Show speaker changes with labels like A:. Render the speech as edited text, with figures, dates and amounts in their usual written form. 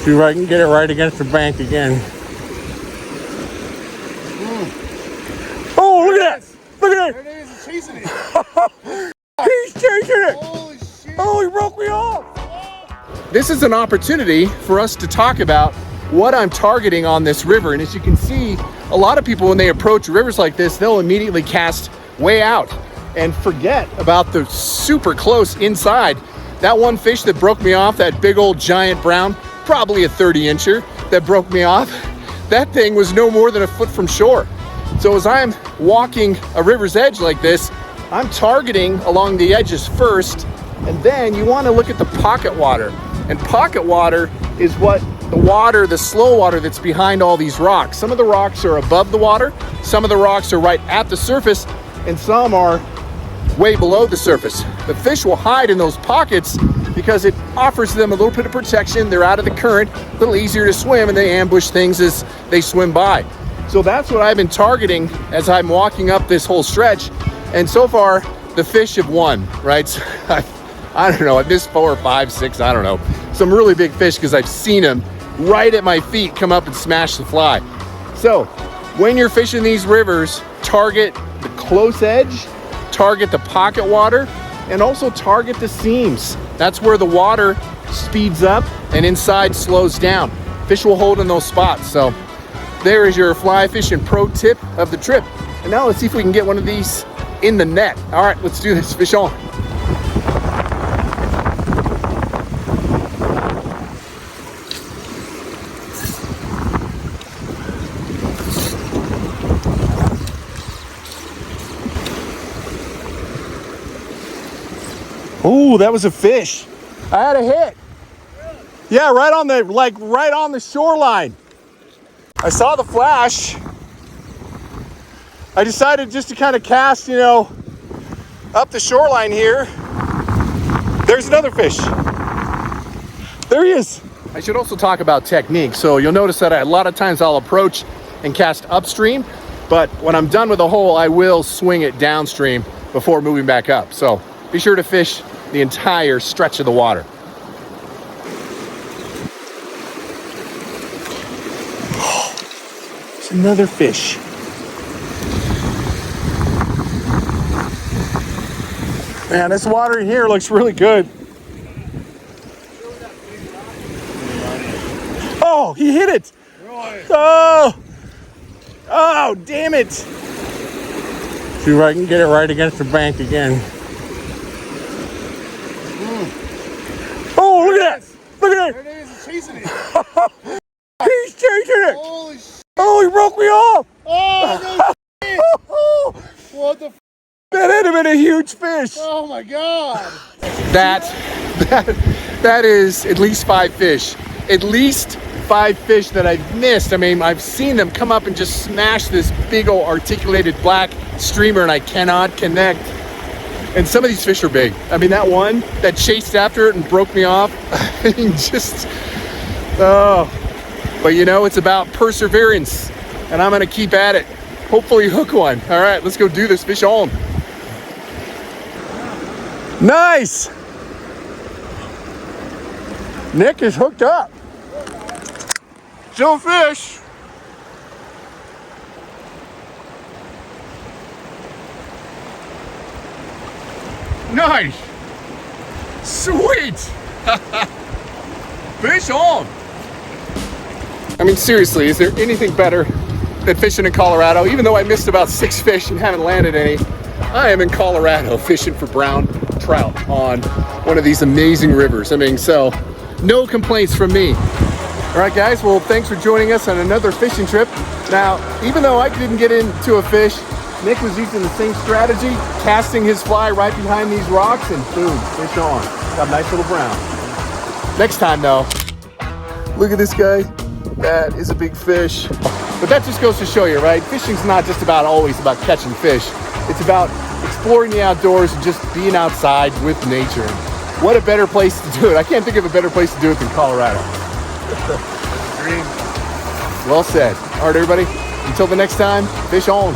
A: See if I can get it right against the bank again. Oh, look at that! Look at
B: There it is, it's chasing it.
A: that! He's chasing it!
B: Holy shit.
A: Oh, he broke me off!
B: This is an opportunity for us to talk about what I'm targeting on this river. And as you can see, a lot of people, when they approach rivers like this, they'll immediately cast way out and forget about the super close inside. That one fish that broke me off, that big old giant brown, probably a 30-incher that broke me off, that thing was no more than a foot from shore. So as I'm walking a river's edge like this, I'm targeting along the edges first, and then you want to look at the pocket water. And pocket water is what the water, the slow water that's behind all these rocks. Some of the rocks are above the water, some of the rocks are right at the surface, and some are way below the surface. The fish will hide in those pockets because it offers them a little bit of protection. They're out of the current, a little easier to swim, and they ambush things as they swim by. So that's what I've been targeting as I'm walking up this whole stretch. And so far, the fish have won, right? So I don't know, I missed 4 or 5, 6, I don't know. Some really big fish because I've seen them right at my feet come up and smash the fly. So when you're fishing these rivers, target the close edge, target the pocket water, and also target the seams. That's where the water speeds up and inside slows down. Fish will hold in those spots. So there is your fly fishing pro tip of the trip. And now let's see if we can get one of these in the net. All right, let's do this. Fish on.
A: Oh, that was a fish. I had a hit. Yeah, right on the shoreline. I saw the flash. I decided just to kind of cast, up the shoreline here. There's another fish. There he is.
B: I should also talk about technique. So you'll notice that a lot of times I'll approach and cast upstream, but when I'm done with a hole, I will swing it downstream before moving back up. So be sure to fish the entire stretch of the water.
A: It's another fish. Man, this water in here looks really good. Oh, he hit it. Oh, damn it. See if I can get it right against the bank again. Oh, look at that. Look at
B: There
A: that.
B: it is, it's chasing it.
A: He's chasing it.
B: Holy shit.
A: Oh, he broke me off.
B: Oh, no shit. What the f?
A: That had been a huge fish.
B: Oh my God. That is at least 5 fish. At least 5 fish that I've missed. I mean, I've seen them come up and just smash this big old articulated black streamer, and I cannot connect. And some of these fish are big. I mean, that one that chased after it and broke me off, I mean, just, oh. But it's about perseverance, and I'm gonna keep at it. Hopefully hook one. All right, let's go do this. Fish on.
A: Nice. Nick is hooked up. Still fish.
B: Nice. Sweet. Fish on. I mean, seriously, is there anything better than fishing in Colorado? Even though I missed about 6 fish and haven't landed any, I am in Colorado fishing for brown trout on one of these amazing rivers. I mean, so no complaints from me. All right, guys, well, thanks for joining us on another fishing trip. Now, even though I didn't get into a fish, Nick was using the same strategy, casting his fly right behind these rocks, and boom, fish on. Got a nice little brown. Next time, though, look at this guy. That is a big fish. But that just goes to show you, right? Fishing's not just always about catching fish. It's about exploring the outdoors and just being outside with nature. What a better place to do it. I can't think of a better place to do it than Colorado. Well said. All right, everybody. Until the next time, fish on.